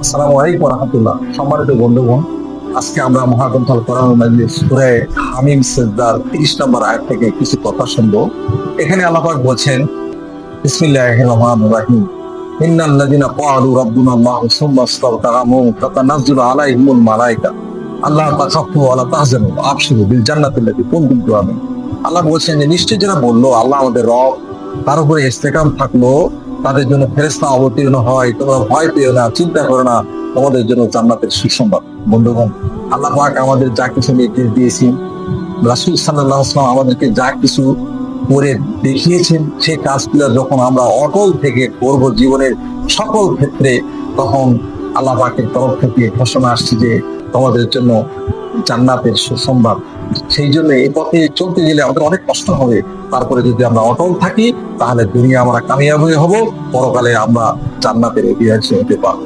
আসসালামু আলাইকুম রাহমাতুল্লাহ। সম্মানিত বন্ধুগণ, আজকে আমরা মহাগ্রন্থ আল কোরআনুল মাজিদ সূরা হামিম সিজদার 30 নম্বর আয়াত থেকে কিছু কথা শুনবো। এখানে আল্লাহ পাক বলছেন, বিসমিল্লাহির রহমানির রহিম, ইন্নাল্লাযিনা ক্বালু রাব্বুনাল্লাহু সুম্মা ইসতাগফারু তাতানাজ্জালু আলাইহিমুল মালায়েকা আল্লা তাখাফু ওয়া লা তাহজানু ওয়া আবশিরু বিল জান্নাতিল্লাতী কুনতুম তুআমিনুন। আল্লাহ বলছেন যে নিশ্চয় যারা বললো আল্লাহ আমাদের রব, তার উপরে ইস্তেকাম থাকলো, তাদের জন্য ফেরেশতা অবতীর্ণ হয়, তোমরা ভয় পেও না, চিন্তা করো না, তোমাদের জন্য জান্নাতের সুসংবাদ। বন্ধুগণ, আল্লাহ পাক আমাদের যা কিছু নির্দেশ দিয়েছেন, রাসূল সাল্লাল্লাহু আলাইহি ওয়াসাল্লাম আমাদেরকে যা কিছু করে দেখিয়েছেন, সেই কাজগুলো যখন আমরা অটল থেকে করব জীবনের সকল ক্ষেত্রে, তখন আল্লাহ পাকের তরফ থেকে ঘোষণা আসছে যে তোমাদের জন্য জান্নাতের সুসংবাদ। সেই জন্য এই পথে চলতে গেলে আমাদের অনেক কষ্ট হবে, তারপরে যদি আমরা অটল থাকি তাহলে দুনিয়া আমরা কামিয়াবি হব, পরকালে আমরা জান্নাতের অধিকারী হতে পারবো।